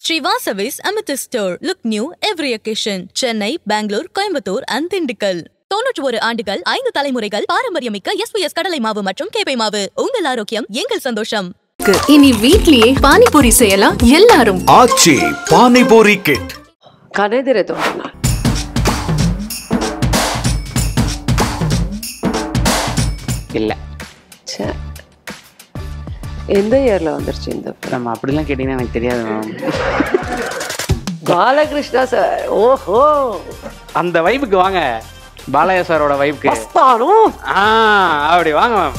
Sri Vasavi's Amethyst Store. Look new every occasion. Chennai, Bangalore, Coimbatore and Tindikal. 91 ஆண்டுகள் 5 தலைமுறைகள் பாரம்பரியமிக்க SBS கடலை மாவு மற்றும் கேப்பை மாவு. உங்கள் ஆரோக்கியம் எங்கள் சந்தோஷம். இனி வீட்லயே பானிபூரி செய்யலாம் எல்லாரும். ஆச்சி பானிபூரி கிட். கனதிர தோணுனா இல்ல எந்த இயர்ல வந்துருச்சு இந்த நம்ம அப்படிலாம் கேட்டீங்கன்னா எனக்கு தெரியாது மேம். பாலகிருஷ்ணா சார். ஓஹோ, அந்த வைப்புக்கு வாங்க, பாலையா சாரோட வைப்புக்கு. அப்படி வாங்க மேம்.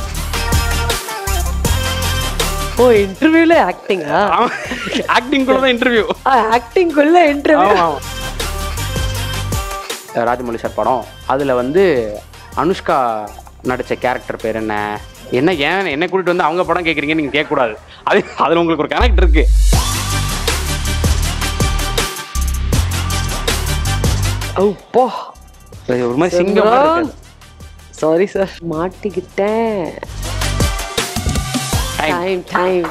ஓ, இன்டர்வியூல ஆக்டிங்கா? ஆக்டிங் குள்ள தான் இன்டர்வியூ. ஆக்டிங் குள்ள இன்டர்வியூ. ராஜமௌலி சார் படம், அதுல வந்து அனுஷ்கா நடிச்ச கேரக்டர் பேர் என்ன? என்ன ஏன் என்ன கூட்டிட்டு வந்து அவங்க படம் கேட்குறீங்கன்னு நீங்க கேட்கக்கூடாது. அதுல உங்களுக்கு ஒரு கனெக்ட் இருக்கு. ஒரு மாதிரி சிங்கம். சாரி சார், மாட்டிக்கிட்டேன்.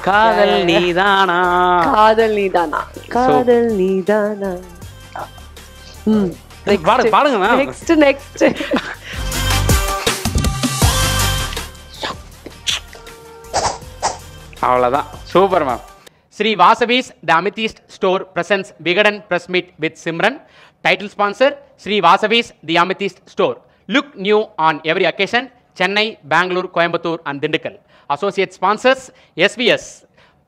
காதல் நீதானா, காதல் நீதானா, காதல் நீதானா. பாடுங்க. நெக்ஸ்ட் அவ்வளோதான். Super ma'am. Sri Vasavi's The Amethyst Store presents Vigadan Press Meet with Simran. Title sponsor Sri Vasavi's The Amethyst Store. Look new on every occasion. Chennai, Bangalore, Coimbatore and Tindikal. Associate sponsors SVS.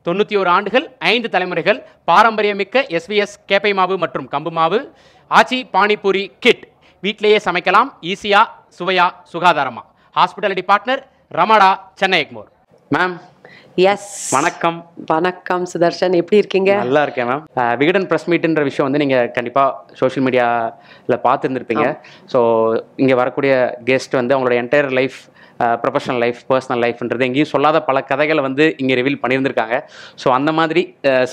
91 ஆண்டுகள் 5 தலைமுறைகள் பாரம்பரியமிக்க SVS கேப்பை மாவு மற்றும் கம்பு மாவு. Aachi panipuri kit. வீட்டிலேயே சமைக்கலாம் ஈஸியா, சுவையா, சுகாதாரமா. Hospitality partner Ramada, Chennai Egmore. Ma'am yes, வணக்கம். வணக்கம் சுதர்ஷன், எப்படி இருக்கீங்க? நல்லா இருக்கேன் மேம். விகடன் ப்ரெஸ் மீட்ன்ற விஷயம் வந்து நீங்கள் கண்டிப்பாக சோஷியல் மீடியாவில் பார்த்துருந்துருப்பீங்க. ஸோ இங்கே வரக்கூடிய கெஸ்ட் வந்து அவங்களோட entire life, professional life, personal லைஃப்ன்றது எங்கேயும் சொல்லாத பல கதைகளை வந்து இங்கே ரிவீல் பண்ணியிருந்திருக்காங்க. ஸோ அந்த மாதிரி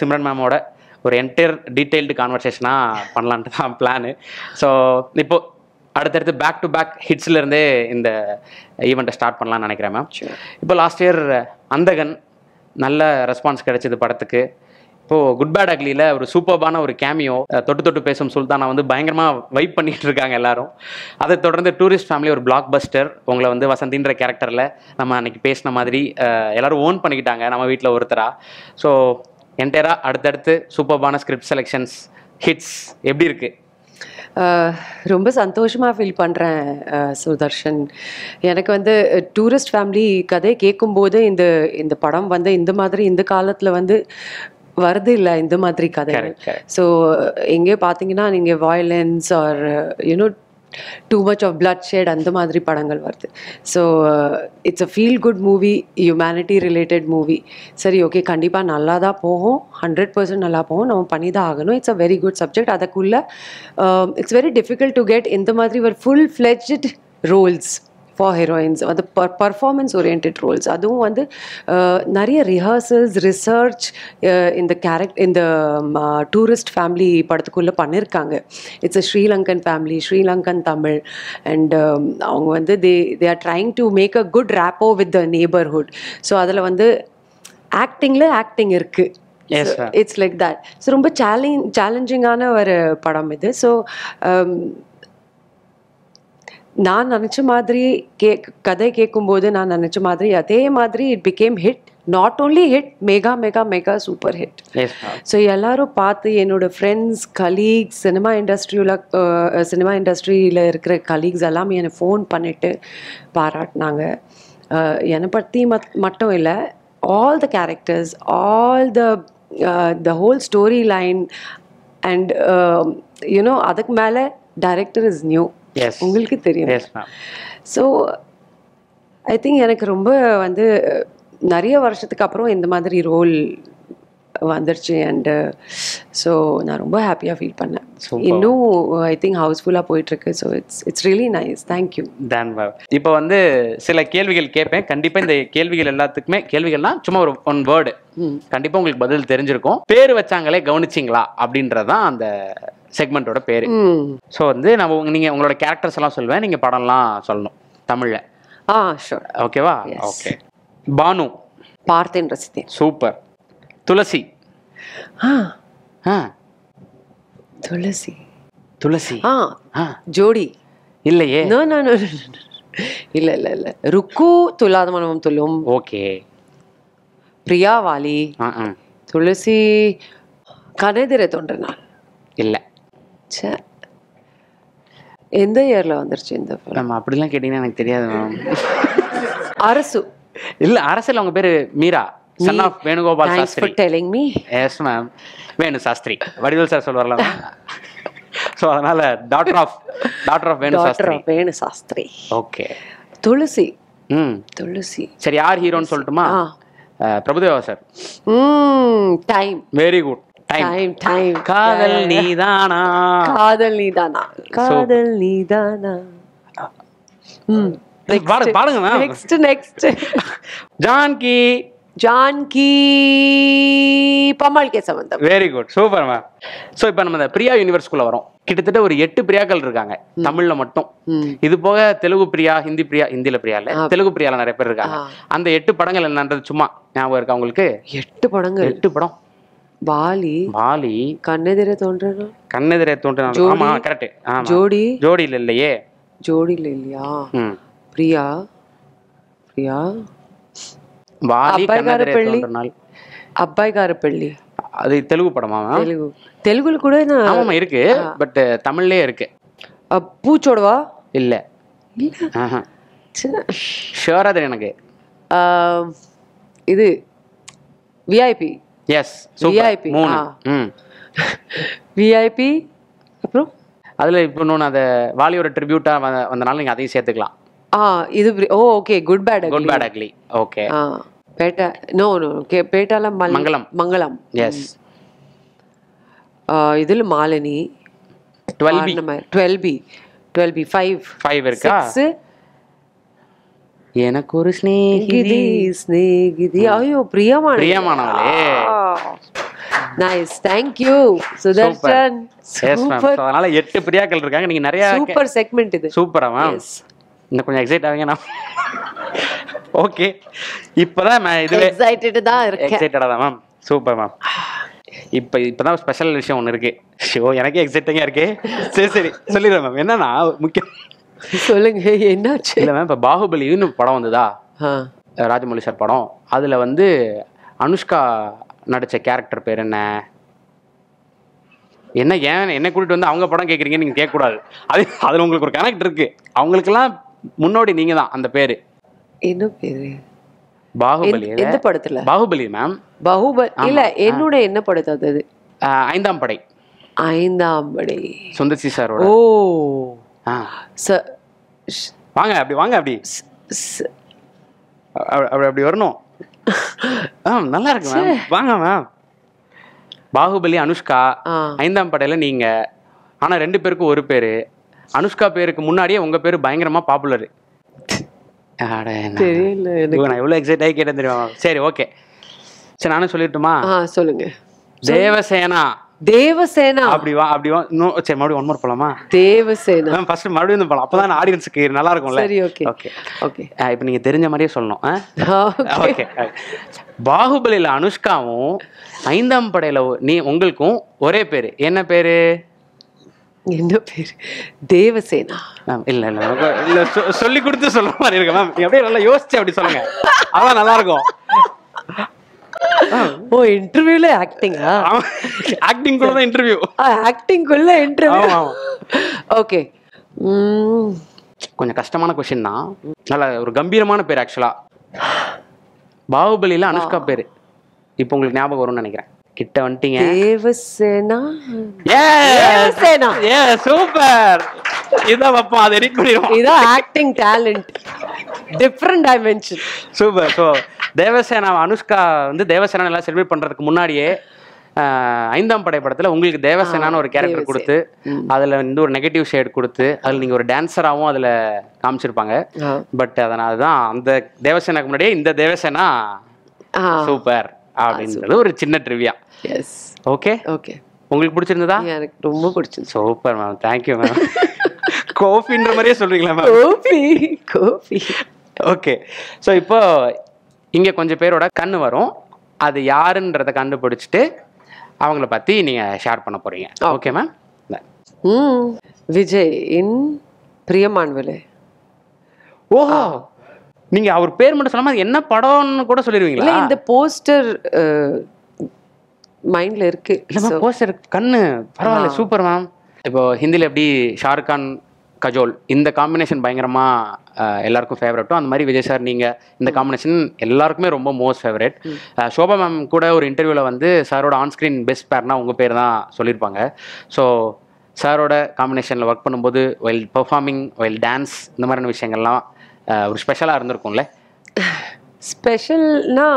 சிம்ரன் மேமோட ஒரு என்டையர் டீட்டெயில்டு கான்வர்சேஷனாக பண்ணலான்ட்டு தான் பிளானு. ஸோ இப்போது அடுத்தடுத்து பேக் டு பேக் ஹிட்ஸ்லேருந்தே இந்த ஈவெண்ட்டை ஸ்டார்ட் பண்ணலான்னு நினைக்கிறேன் மேம். இப்போ லாஸ்ட் இயர் அந்தகன் நல்ல ரெஸ்பான்ஸ் கிடைச்சது படத்துக்கு. இப்போது குட் பேட் அக்லியில் ஒரு சூப்பர்பான ஒரு கேமியோ, தொட்டு தொட்டு பேசும் சுல்தானா வந்து பயங்கரமாக வைப் பண்ணிகிட்டு இருக்காங்க எல்லாரும். அதை தொடர்ந்து டூரிஸ்ட் ஃபேமிலி ஒரு பிளாக் பஸ்டர், உங்களை வந்து வசந்தின்ற கேரக்டரில் நம்ம அன்றைக்கி பேசின மாதிரி எல்லோரும் ஓன் பண்ணிக்கிட்டாங்க நம்ம வீட்டில் ஒருத்தராக. ஸோ என்டையராக அடுத்தடுத்து சூப்பர்பான ஸ்கிரிப்ட் செலெக்ஷன்ஸ், ஹிட்ஸ் எப்படி இருக்குது? ரொம்ப சந்தோஷமாக ஃபீல் பண்ணுறேன் சுதர்ஷன். எனக்கு வந்து டூரிஸ்ட் ஃபேமிலி கதை கேட்கும்போது இந்த படம் வந்து இந்த மாதிரி இந்த காலத்தில் வந்து வருது இல்லை இந்த மாதிரி கதை. ஸோ எங்கே பார்த்தீங்கன்னா நீங்கள் violence are you know too much of blood shed அந்த மாதிரி படங்கள் வருது. So it's a feel good movie, humanity related movie. சரி, ஓகே, கண்டிப்பாக நல்லா தான் போகும், 100% நல்லா போகும், நம்ம பண்ணி தான் ஆகணும். It's a very good subject. அதுக்குள்ளே it's very difficult to get இந்த மாதிரி ஒரு full fledged roles for heroines, அது பர்ஃபார்மன்ஸ் ஓரியன்ட் ரோல்ஸ். அதுவும் வந்து நிறைய ரிஹர்சல்ஸ், ரிசர்ச் இந்த டூரிஸ்ட் ஃபேமிலி படத்துக்குள்ளே பண்ணியிருக்காங்க. It's a Sri Lankan family, Sri Lankan Tamil, and அவங்க வந்து they are trying to make a good rapport with the neighbourhood. So அதில் வந்து ஆக்டிங் இருக்குது. It's like that. ஸோ ரொம்ப சேலஞ்சிங்கான ஒரு படம் இது. ஸோ நான் நினச்ச மாதிரி கதை கேட்கும்போது நான் நினச்ச மாதிரி அதே மாதிரி it became hit. Not only hit, mega super hit. So எல்லாரும் பார்த்து என்னோட ஃப்ரெண்ட்ஸ், கலீக்ஸ், சினிமா இண்டஸ்ட்ரியில் இருக்கிற கலீக்ஸ் எல்லாமே என்னை ஃபோன் பண்ணிவிட்டு பாராட்டினாங்க. என்னை பற்றி மட்டும் இல்லை, all the characters, all the whole story line, and you know அதுக்கு மேலே டைரக்டர் இஸ் நியூ, உங்களுக்கு தெரியும். ஸோ ஐ திங்க் எனக்கு ரொம்ப வந்து நிறைய வருஷத்துக்கு அப்புறம் இந்த மாதிரி ரோல் வந்துருச்சு. அண்டு ஸோ நான் ரொம்ப ஹாப்பியாக ஃபீல் பண்ணேன். இன்னும் ஐ திங்க் ஹவுஸ்ஃபுல்லாக போயிட்டுருக்கு. So it's really nice. Thank you. இப்போ வந்து சில கேள்விகள் கேட்பேன். கண்டிப்பாக இந்த கேள்விகள் எல்லாத்துக்குமே, கேள்விகள்னா சும்மா ஒரு ஒன் வேர்டு, கண்டிப்பாக உங்களுக்கு பதில் தெரிஞ்சிருக்கும். பேர் வச்சாங்களே கவனிச்சிங்களா அப்படின்றதான் அந்த செக்மெண்ட்டோட பேர். ஸோ வந்து நீங்கள் உங்களோட கேரக்டர்ஸ் எல்லாம் சொல்லுவேன், நீங்கள் படம்லாம் சொல்லணும் தமிழில். ஷூர். ஓகேவா? ஓகே. பானு, பார்த்தேன், ரசித்தேன். சூப்பர். துளசி, துளசி. துளசி. ஜோடி இல்லையே. நோ நோ நோ இல்ல இல்ல இல்ல. ருக்கு துலாதமனம் துலும். ஓகே. பிரியா வாலி. துளசி கனெதிரை தோன்றனால். இல்ல. சே, எந்த இயர்ல வந்துருச்சு இந்த படம்? நம்ம அப்படிலாம் கேட்டீங்கன்னா எனக்கு தெரியாது மேம். அரசு. இல்ல, அரசியல் அவங்க பேரு Meera, son of Venugopal Thanks Sastri. for telling me. Yes ma'am. Venu Sastri, Vadivel sir சொல்லுவார்ல. ஸோ அதனால doctor of Venu Sastri. Venu Sastri. Okay. Tulasi. Tulasi. சரி, யார் ஹீரோன்னு சொல்லட்டுமா? Prabhudeva sir. Time. Very good. Time time. காதல் நீதானா. காதல் நீதானா. காதல் நீதானா. பாடுங்க ma'am. Next Janaki. Janaki Pammal K Sambandam. Very good, super ma'am. So இப்போ நம்ம இந்த பிரியா யூனிவர்ஸ்குள்ள வரோம். கிட்டத்தட்ட ஒரு 8 பிரியாக்கள் இருக்காங்க தமிழ்ல மட்டும். இது போக தெலுங்கு பிரியா, ஹிந்தி பிரியா, ஹிந்தில பிரியா இல்ல, தெலுங்கு பிரியால நிறைய பேர் இருக்காங்க. அந்த 8 படங்கள் என்னன்றது சும்மா ஞாபகம் இருக்கா உங்களுக்கு? 8 படங்கள். 8 படம். வாலி. கண்ணெதிரே தோன்றினான். ஆமா, கரெக்ட். ஜோடி இல்லையே. ஜோடியில் இல்லையா? பிரியா. வாலி கண்ணெதிரே தோன்றினாள். அப்பாய் கார பெள்ளி. அது தெலுங்கு படமா? தெலுங்குல கூட ஆமா இருக்கு, பட் தமிழ்லயே இருக்கு. பூச்சோடவா? இல்ல. ஷுவரா தெரியும் எனக்கு. இது விஐபி. S, VIP. விஐபி. அப்புறம் அதுல இப்போ நான் அதை வாலியோட ட்ரிபியூட்டா வந்தனால நீங்க அதையும் சேர்த்துக்கலாம். இது okay. Good bad ugly. Okay. Petta. No okay. பேட்டால மங்களம். எஸ். இதுல மாலினி. 12B 5 இருக்கா? எனக்கு ஒரு ஸ்நேகிதி. ஐயோ, Priyamanavale. Nice, thank you Sudharshan. Super. அதனால 8 பிரியாக்கள் இருக்காங்க. நீங்க நிறைய சூப்பர் செக்மெண்ட் இது. சூப்பரா மேம். இன்னும் கொஞ்சம் எக்ஸைட் ஆவீங்க நான். ஓகே, இப்பதான் நான் இதுவே எக்ஸைட்டடா தான் மேம். Super ma'am. இப்பதான் ஸ்பெஷல் விஷயம் ஒன்று இருக்கு. ஷோ, எனக்கே எக்ஸைட்டிங்கா இருக்கு. சரி சொல்லிடுறேன் மேம். என்னன்னா முக்கியம் சொல்லுங்க, என்னாச்சு? இல்லை மேம், இப்போ பாகுபலின்னு படம் வந்ததா, ராஜமௌலி சார் படம். அதில் வந்து அனுஷ்கா நடித்த கேரக்டர் பேர் என்ன? என்ன கூட்டிட்டு வந்து அவங்க படம் கேட்குறீங்க நீங்கள் கேட்கக்கூடாது. அதில் உங்களுக்கு ஒரு கனெக்ட் இருக்கு. அவங்களுக்கெல்லாம் முன்னோடி நீங்க தான். அந்த பேரு என்ன பேரு? பாகுபலி. எந்த படத்துல? பாகுபலி மேம். பாகுபலி இல்ல, என்னோட என்ன படத்து அது? 5ஆம் படை. 5ஆம் படை சுந்தர் சி சாரோட. ஓ வாங்க அப்படி வாங்க, அப்படி அப்படி வரணும். நல்லா இருக்கு மேம், வாங்க மேம். பாகுபலி அனுஷ்கா, 5ஆம் படையில நீங்க. ஆனா 2 பேருக்கும் ஒரு பேரு. அனுஷ்கா பேருக்கு முன்னாடியே உங்க பேரு பயங்கரமா பாப்புலர். தெரியல எனக்கு, நான் எவ்வளவு எக்ஸைட் ஆகி கேட்டேன் தெரியுமா? சரி ஓகே, சரி நானும் சொல்லிட்டுமா? சொல்லுங்க. தேவசேனா. அப்படி வா சரி, மறுபடியும் ஒன் மோர் போலாமா? தேவசேனா ஃபர்ஸ்ட் மறுபடியும் போலாம், அப்பதான் ஆடியன்ஸ்க்கு நல்லா இருக்கும்ல. சரி ஓகே ஓகே ஓகே. இப்போ நீங்க தெரிஞ்ச மாதிரியே சொல்லணும். ஓகே. பாகுபலியில அனுஷ்காவும் 5ஆம் படையில உங்களுக்கும் ஒரே பேரு. என்ன பேரு? என்ன பேரு? தேவசேனா. இல்ல இல்ல இல்ல, சொல்லி கொடுத்து சொல்ற மாதிரி இருக்கு மேம். நீங்க அப்படியே நல்லா யோசிச்சு அப்படி சொல்லுங்க, அதான் நல்லா இருக்கும். ஓ, இன்டர்வியூல ஆக்டிங்கா? ஆக்டிங் குள்ள தான் இன்டர்வியூ. ஆக்டிங் குள்ள இன்டர்வியூ. ஓகே. கொஞ்சம் கஷ்டமான क्वेश्चन தான். நல்ல ஒரு கம்பீரமான பேர் ஆக்சுவலா. பாகுபலியில அனுஷ்கா பேரு இப்போ உங்களுக்கு ஞாபகம் வரும்னு நினைக்கிறேன். கிட்ட வந்துட்டீங்க. தேவசேனா. தேவசேனா. சூப்பர். இத வப்பா, அதை எடிட் பண்ணிடுவோம். இத acting talent, different dimension. Super. So Devasena Anushka வந்து தேவசேனா எல்லாம் செலிப்ரேட் பண்றதுக்கு முன்னாடியே 5ஆம் படை படத்துல உங்களுக்கு தேவசேனான்னு ஒரு கேரக்டர் கொடுத்து, அதுல வந்து ஒரு நெகட்டிவ் ஷேட் கொடுத்து, அதுல நீங்க ஒரு டான்சராகவும் அதுல காமிச்சிருப்பாங்க. பட் அதனாலதான் அந்த தேவசேனாக்கு முன்னாடியே இந்த தேவசேனா சூப்பர் அப்படின்றது ஒரு சின்ன ட்ரிவியா. எஸ். Okay okay. உங்களுக்கு பிடிச்சிருந்ததா? எனக்கு ரொம்ப பிடிச்சிருந்தது. Super ma'am, thank you ma'am. கோஃபின்ற மாதிரியே சொல்றீங்களா மேம்? கோஃபி. ஓகே. ஸோ இப்போ இங்கே கொஞ்சம் பேரோட கண்ணு வரும். அது யாருன்றதை கண்டுபிடிச்சிட்டு அவங்கள பற்றி நீங்கள் ஷேர் பண்ண போகிறீங்க. Okay ma'am. Vijay in Priyamanavale. ஓஹோ, நீங்க அவர் பேர் மட்டும் சொல்லாம என்ன படம்னு கூட சொல்லிடுவீங்களா? இல்ல, இந்த போஸ்டர் மைண்ட்ல இருக்கு. போஸ்டர் கண்ணு பரவாயில்ல, சூப்பர் மேம். இப்போ ஹிந்தியில் எப்படி ஷாருக் கான் கஜோல் இந்த காம்பினேஷன் பயங்கரமா எல்லாருக்கும் ஃபேவரட்டும், அந்த மாதிரி விஜய் சார் நீங்க இந்த காம்பினேஷன் எல்லாருக்குமே ரொம்ப மோஸ்ட் ஃபேவரட். சோபா மேம் கூட ஒரு இன்டர்வியூவில் வந்து சாரோட ஆன்ஸ்க்ரீன் பெஸ்ட் பேர்னா உங்கள் பேர் தான் சொல்லியிருப்பாங்க. ஸோ சாரோட காம்பினேஷனில் ஒர்க் பண்ணும்போது வைல் பெர்ஃபார்மிங், வைல் டான்ஸ், இந்த மாதிரியான விஷயங்கள்லாம் ஒரு ஸ்பெஷலாக இருந்திருக்கும்ல? ஸ்பெஷல்னா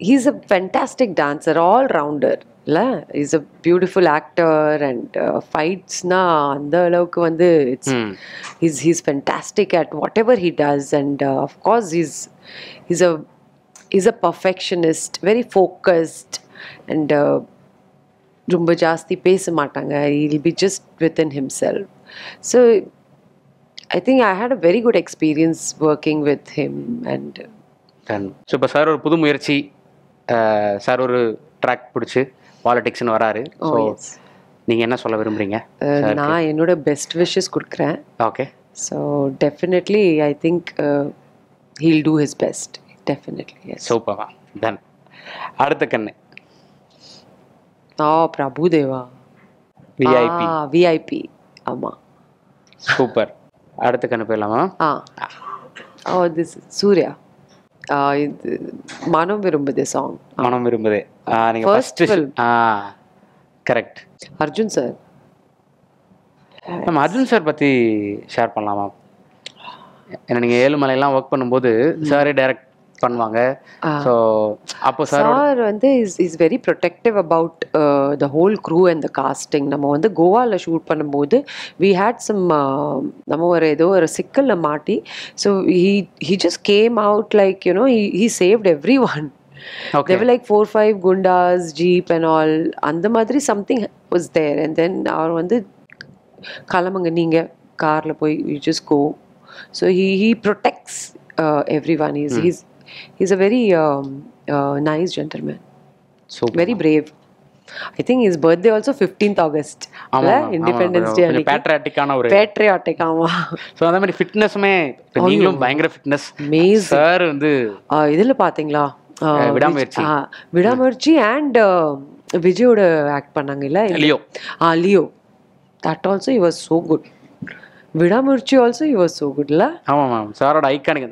he's a fantastic dancer, all rounder இல்லை. Is a beautiful actor and ஃபைட்ஸ்னா அந்த அளவுக்கு வந்து it's he's fantastic at what he does. And of course is a perfectionist, very focused and ரொம்ப ஜாஸ்தி பேச மாட்டாங்க. he'll be just within himself. So I think I had a very good experience working with him. And so இப்போ sir ஒரு புது முயற்சி, sir ஒரு track பிடிச்சி பாலிடிக்ஸ்னு வராரு. ஸோ நீங்கள் என்ன சொல்ல விரும்புகிறீங்க? நான் என்னோட பெஸ்ட் விஷஸ் கொடுக்குறேன். Okay. So definitely I think he'll do his best. Definitely, yes. சூப்பர்வா. தென் அடுத்த கண்ணு பிரபுதேவா, விஐபி. விஐபி, ஆமாம். சூப்பர். அடுத்த கண்ணு போயிடலாமா? திஸ் சூர்யா, இது மனம் விரும்புதே சாங். மனம் விரும்புதே நீங்கள் first film. Correct. Arjun sir. நம்ம அர்ஜுன் சார் பற்றி ஷேர் பண்ணலாமா? ஏன்னா நீங்கள் ஏழுமலையெல்லாம் ஒர்க் பண்ணும்போது சாரே டைரக்ட் பண்ணுவாங்க. ஸோ அப்போ சார் வந்து is very protective about the whole crew and the casting. நம்ம வந்து கோவாவில் ஷூட் பண்ணும்போது வி ஹேட் சம் நம்ம ஏதோ ஒரு சிக்கலில் மாட்டி, so he just came out like you know he saved every one. They were like 4-5 gundas, jeep and all. அந்த மாதிரி something was there. And then அவர் வந்து கிளம்புங்க நீங்கள் காரில் போய் you just go. So he protects everyone. He's a very nice gentleman. So very brave. I think his birthday also 15th August. Independence Day. பேட்ரியாட்டிக்கான ஒரு patriotic. ஆமா. So அதே மாதிரி ஃபிட்னஸ்மே நீங்களும் பயங்கர ஃபிட்னஸ். சார் வந்து இதில் பார்த்தீங்களா விடாமுயற்சி, விடாமுயற்சி அண்ட் விஜயோட ஆக்ட் பண்ணாங்க இல்ல, Leo. That also he was so good. விடாமுயற்சி also he was so good இல்ல? ஆமா மேம். சாரோட ஐகானிக்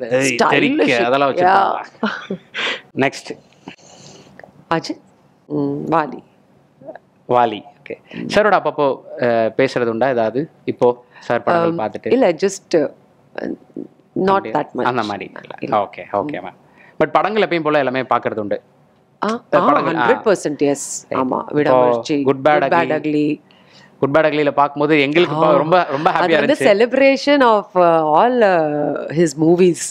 அதெல்லாம் வச்சிருக்காங்க. நெக்ஸ்ட் அஜித், வாலி. வாலி. ஓகே. சாரோட அப்பப்போ பேசுறது உண்டா ஏதாவது இப்போ சார் படங்கள் பார்த்துட்டு? இல்ல, ஜஸ்ட் not that much. அந்த மாதிரி. Okay okay ma'am. பட் படங்கள் எப்பயும் போல எல்லாமே பார்க்கறது உண்டு? 100% yes. ஆமா. விடாமுயற்சி, good bad ugly. Good bad அக்லில பாக்கும்போது எங்களுக்கு ரொம்ப ரொம்ப ஹாப்பியா இருந்துச்சு. அது celebration of all his movies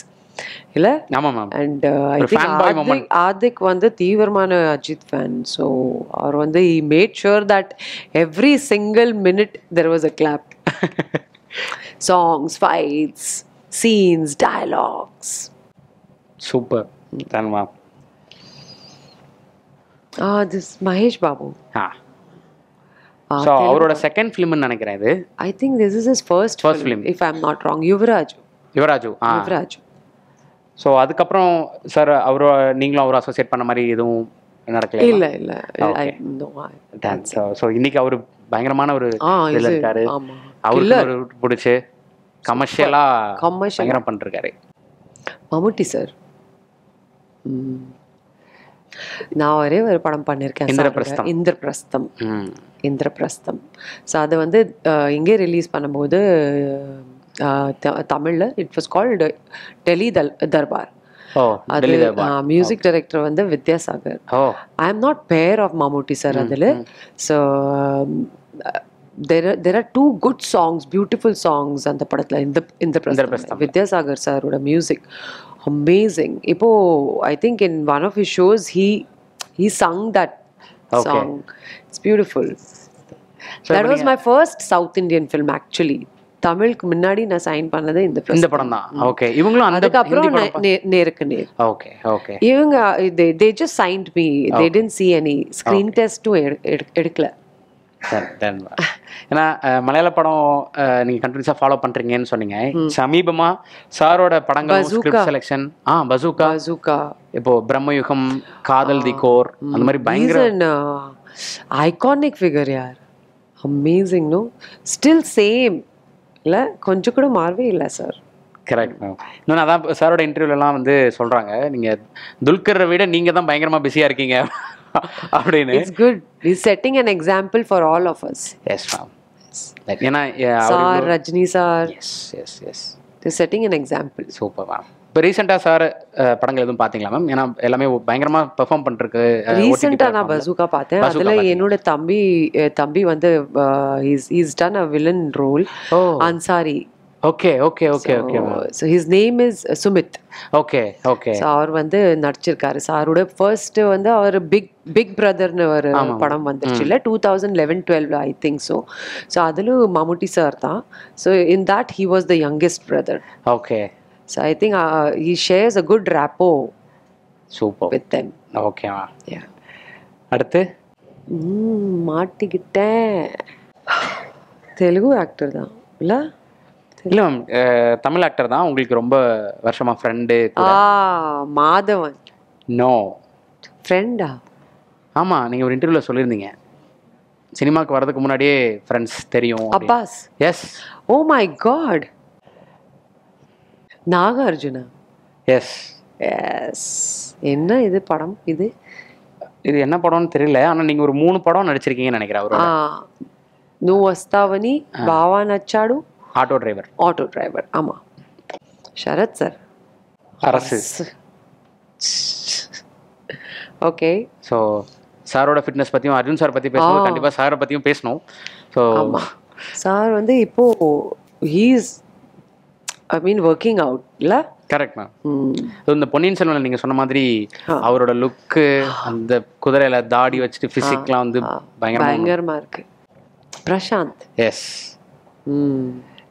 இல்ல? ஆமா ma'am. And I think Adhik வந்து தீவிரமான அஜித் ஃபேன். ஸோ அவர் வந்து he made sure that every single minute there was a clap. Songs, fights, scenes, dialogues. Super. Then ma'am. This Mahesh Babu. So அவரோட second ஃபிலிம்னு நினைக்கிறேன் இது. I think this is his first film if I'm not wrong. Yuvaraj. So அதுக்கப்புறம் sir நீங்களும் அவர் associate பண்ண மாதிரி எதுவும் நடக்கல? இல்ல. ஸோ இன்னைக்கு அவர் பயங்கரமான ஒரு இதில் இருக்காரு. அவருக்கு பிடிச்சி கமர்ஷியலா பயங்கரம் பண்ணிருக்காரு. மம்முட்டி சார், நான் ஒரே ஒரு படம் பண்ணியிருக்கேன், இந்திரபிரஸ்தம். ஸோ அதை வந்து இங்கே ரிலீஸ் பண்ணும்போது தமிழில் it was called Delhi Durbar. அது மியூசிக் டைரக்டர் வந்து Vidyasagar. I am not pair of Mammootty sir அதில். So there are two good songs, beautiful songs அந்த படத்தில். இந்த வித்யாசாகர் சாரோட மியூசிக் amazing. இப்போ I think in one of his shows he sung that song. It's beautiful. So that was my first South Indian film actually. தமிழுக்கு முன்னாடி நான் sign பண்ணது இந்த படம் தான். ஓகே, இவங்களும் அந்த அதுக்கப்புறம் நேருக்கு நேர். Okay okay. இவங்க they just signed me. They didn't see any screen test எடுக்கல. ஏன்னா மலையாள படம் நீங்க கண்டினியூஸா ஃபாலோ பண்றீங்கன்னு சொன்னீங்க. சமீபமா சாரோட படங்கள் ஸ்கிரிப்ட் செலக்ஷன் பசூகா, இப்போ பிரம்மயுகம், காதல் தி கோர், அந்த மாதிரி பயங்கர ஐகானிக் ஃபிகர் யார். அமேசிங். நோ ஸ்டில் சேம் இல்ல, கொஞ்சம் கூட மாறவே இல்லை சார். Correct ma'am. இன்னொன்று அதான் சாரோட இன்டர்வியூலாம் வந்து சொல்றாங்க, நீங்க துல்கரை விட நீங்க தான் பயங்கரமா பிஸியா இருக்கீங்க அப்படின்னு. It's good. He's setting an example for all of us. Yes ma'am. ஏன்னா sir, Rajini sir, yes they're setting an example. Super ma'am. இப்போ ரீசெண்டாக சார் படங்கள் எதுவும் பார்த்தீங்களா மேம்? ஏன்னா எல்லாமே பயங்கரமா பெர்ஃபார்ம் பண்ணிருக்கு. ரீசெண்டாக நான் பசூகா பார்த்தேன். அதில் என்னோட தம்பி வந்து he's done a villain role. Ansari. Okay. So his name is Sumit. Okay. So அவர் வந்து நடிச்சிருக்காரு. சாரோட ஃபர்ஸ்ட் வந்து அவர் பிக் பிரதர்னு ஒரு படம் வந்துருச்சு இல்ல, 2011-12 ஐ திங்க் ஸோ. ஸோ அதில் மம்முட்டி சார் தான். So in that he was the youngest brother. Okay. So I think he shares a good rapport. Super with them. Okay ma. Yeah. அடுத்து மாட்டிக்கிட்டேன். தெலுங்கு ஆக்டர் தான் இல்ல? இல்ல மேம், தமிழ் ஆக்டர் தான். உங்களுக்கு ரொம்ப வருஷமா ஃப்ரெண்டு. மாதவன். நோ ஃப்ரெண்டா? ஆமா, நீங்க ஒரு இன்டர்வியூல சொல்லியிருந்தீங்க சினிமாக்கு வரதுக்கு முன்னாடியே ஃப்ரெண்ட்ஸ் தெரியும். Abbas. Yes. Oh my god. Nagarjuna. Yes. என்ன இது படம்? இது என்ன படம்னு தெரியல, ஆனா நீங்க ஒரு 3 படம் நடிச்சிருக்கீங்கன்னு நினைக்கிறேன் அவரோட. నువ్వు వస్తావని, బావా నచ్చాడు, ஆட்டோ டிரைவர். ஆமா. சரத் சார், அரசு. ஓகே. ஸோ சாரோட ஃபிட்னஸ் பற்றியும் அர்ஜுன் சார் பற்றி பேசணும், கண்டிப்பாக சாரை பற்றியும் பேசணும். ஸோ சார் வந்து இப்போ ஒர்க்கிங் அவுட் இல்லை? Correct ma'am. இந்த பொன்னியின் செல்வன் நீங்கள் சொன்ன மாதிரி அவரோட லுக்கு, அந்த குதிரையில தாடி வச்சுட்டு ஃபிசிக்லாம் வந்து பயங்கரமா இருக்கு. பிரசாந்த். எஸ்.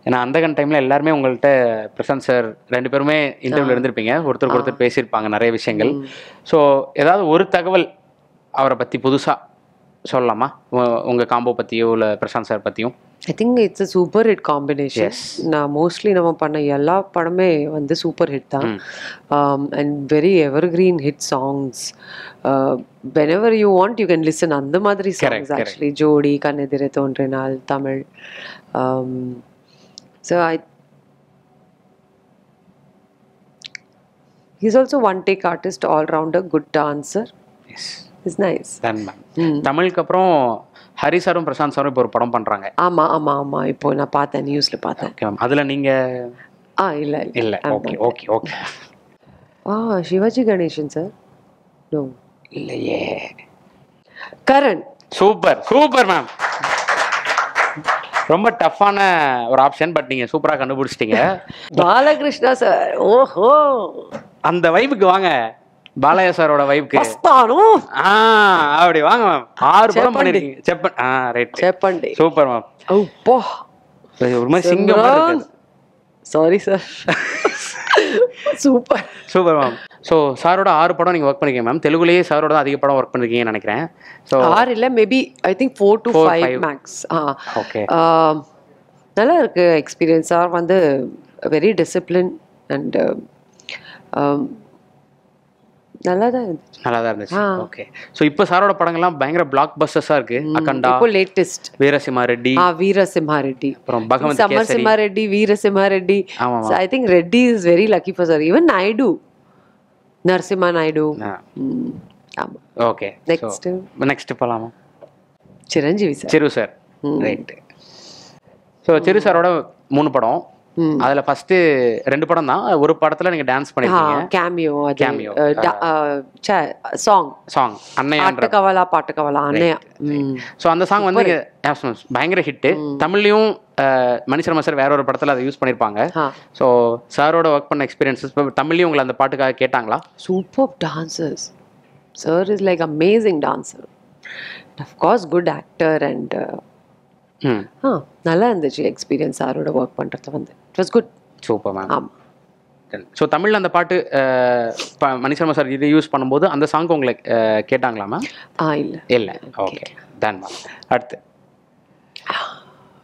ஏன்னா அந்த டைம்ல எல்லாருமே உங்கள்கிட்ட பிரசாந்த் சார் 2 பேருமே இன்டர்வியூல இருந்திருப்பீங்க, ஒருத்தருக்கு ஒருத்தர் பேசியிருப்பாங்க நிறைய விஷயங்கள். ஸோ ஏதாவது ஒரு தகவல் அவரை பற்றி புதுசாக சொல்லலாமா? உங்கள் காம்போ பற்றியோ இல்லை பிரசாந்த் சார் பற்றியும்? I think it's a super hit combination. நான் மோஸ்ட்லி நம்ம பண்ண எல்லா படமே வந்து சூப்பர் ஹிட் தான். And very evergreen hit songs. whenever you want you can listen. அந்த மாதிரி சாங்ஸ் ஆக்சுவலி. ஜோடி, கண்ணெதிரே தோன்றினால், Tamil. So he's also one take artist, all rounder, good dancer. Yes, it's nice. Then தமிழுக்கு அப்புறம் ஹரி சாரும் பிரசாந்த் சாரும் இப்போ ஒரு படம் பண்றாங்க. ஆமா இப்போ நான் பார்த்தேன், நியூஸ்ல பார்த்தேன். Okay ma'am. அதுல நீங்க இல்ல. Okay. Sivaji Ganesan sir? No, இல்லையே. கரண். Super ma'am. ரொம்ப டஃப்பான ஒரு ஆப்ஷன், பட் நீங்க சூப்பரா கண்டுபிடிச்சிட்டீங்க. பாலகிருஷ்ணா சார். ஓஹோ, அந்த வைப்புக்கு வாங்க. பாலையா சாரோட வைப்புக்கு அப்படி வாங்க மேம். 6 படம் பண்ணிருக்கீங்க. செப்பண்டி. Super ma'am. ஓப்பா, ஒரு மாதிரி சிங்கம் மாதிரி இருக்கு. Sorry sir. Super ma'am. So சாரோட 6 படம் நீங்கள் ஒர்க் பண்ணிருக்கீங்க மேம். தெலுங்குலேயே சாரோட தான் அதிக படம் ஒர்க் பண்ணிருக்கீங்கன்னு நினைக்கிறேன். ஸோ 6 இல்லை, maybe I think 4 to 5 max. Okay. நல்லா இருக்கு எக்ஸ்பீரியன்ஸ். சார் வந்து வெரி டிசிப்ளின் அண்ட் நல்லா தான் இருந்துச்சு. ஓகே. ஸோ இப்போ சாரோட படங்கள்லாம் பயங்கர பிளாக் பஸ்டர்ஸாக இருக்கு. அகண்டா, இப்போ லேட்டஸ்ட் வீரசிம்ஹா ரெட்டி, அப்புறம் Bhagavanth Samarasimha Reddy, Veerasimha Reddy. I think Reddy is very lucky for sir. Even Naidu, Narasimha Naidu. ஆமா. ஓகே. நெக்ஸ்ட் போலாமா? Chiranjeevi sir. Chiru sir. Right. So Chiru சாரோட 3 படம். அதுல ஃபர்ஸ்ட் 2 படம் தான். ஒரு படத்துல நீங்க டான்ஸ் பண்ணிருக்கீங்க. கேமியோ சாங் அன்னையா பாட்டுக்கவலா அன்னையா. சோ அந்த சாங் வந்து பயங்கர ஹிட். தமிழ்லயும் மணிசர்மா சார் வேற ஒரு படத்துல அதை யூஸ் பண்ணிருப்பாங்க. சோ சாரோட ஒர்க் பண்ண எக்ஸ்பீரியன்சஸ் தமிழ்லயும் உங்களை அந்த பாட்டுக்காக கேட்டாங்களா? Super dancers. Sir is like amazing dancer. Of course good actor and நல்லா இருந்துச்சு எக்ஸ்பீரியன்ஸ் சாரோட ஒர்க் பண்ணுறது வந்து. It was good. Super ma'am. ஆமாம். ஸோ தமிழில் அந்த பாட்டு மணிசர்மா சார் இது யூஸ் பண்ணும்போது அந்த சாங் உங்களை கேட்டாங்களா மேம்? இல்லை. Okay done ma'am. அடுத்து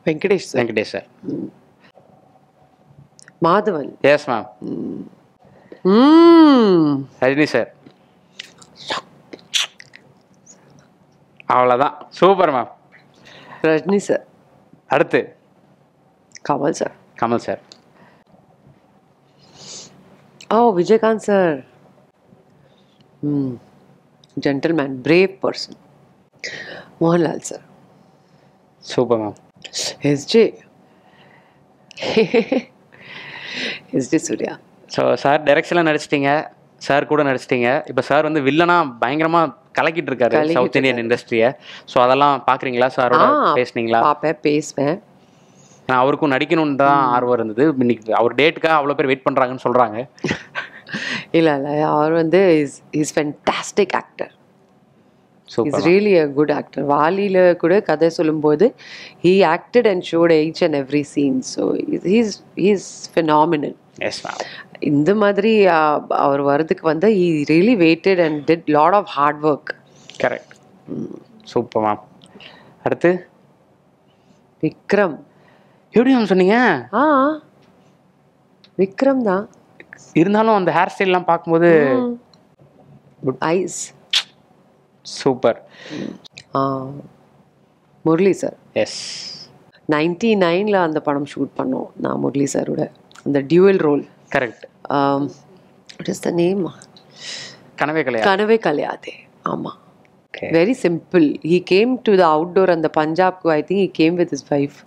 Venkatesh sir. Madhavan. Yes ma'am. Rajini sir. அவ்வளோதான். Super ma'am. ரஜினி சார். அடுத்து Kamal sir. Vijayakanth sir. Gentleman, brave person. Mohanlal sir. Super ma'am. SJ Suriya. So sir டைரக்ஷனில் நடிச்சிட்டிங்க, சார் கூட நடிச்சிட்டிங்க. இப்போ சார் வந்து வில்லனா பயங்கரமாக கலக்கிட்டு இருக்காரு சவுத் இந்தியன் இண்டஸ்ட்ரியை. ஸோ அதெல்லாம் பார்க்குறீங்களா? சாரோட பேசுனீங்களா? பேசுவேன். அவருக்கும் நடிக்கணும்னு தான் ஆர்வம் இருந்தது. இன்னைக்கு அவர் டேட்டுக்காக அவ்வளோ பேர் வெயிட் பண்ணுறாங்கன்னு சொல்கிறாங்க. இல்லை அவர் வந்து is fantastic actor. Is really a good actor. வாலியில் கூட கதை சொல்லும்போது he acted and shot each and every scene. So is phenomenal. Yes ma'am. இந்த மாதிரி அவர் வரதுக்கு வந்து he really waited and did lot of hard work. Correct. Super ma'am. அடுத்து விக்ரம். எப்படி மேம் சொன்னீங்க? விக்ரம் தான். இருந்தாலும் அந்த ஹேர் ஸ்டைல்லாம் பார்க்கும்போது eyes. Super. Murali sir. Yes. 99 அந்த படம் ஷூட் பண்ணோம் நான் முரளி சாரோட. அந்த dual role. Correct. What is the name? Kanave Kalaiyathe. ஆமாம். Very simple. He came to the outdoor அந்த பஞ்சாப்க்கு. I think he came with his wife.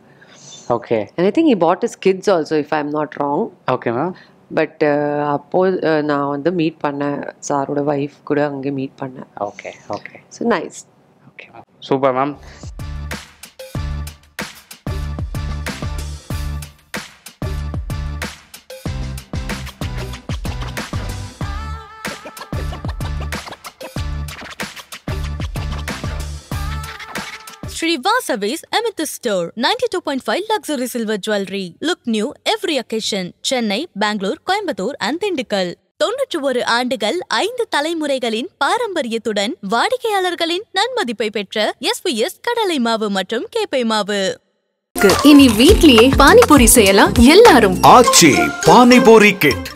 Okay. And I think he brought his kids also if I am not wrong. Okay ma'am. But அப்போது நான் வந்து meet பண்ணேன் சாரோட wife கூட அங்கே meet பண்ணேன். Okay. So nice. Okay ma'am. Super ma'am. Sri Vasavi's Amethyst Store, 92.5 luxury silver jewelry. Look new every occasion. Chennai, Bangalore, Coimbatore and Tindikal. 91 ஆண்டுகள் 5 தலைமுறைகளின் பாரம்பரியத்துடன் வாடிக்கையாளர்களின் நன்மதிப்பை பெற்ற SVS கடலை மாவு மற்றும் கேப்பை மாவு. இனி வீட்லயே பானிபூரி செய்யலாம் எல்லாரும். ஆச்சி பானிபூரி கிட்.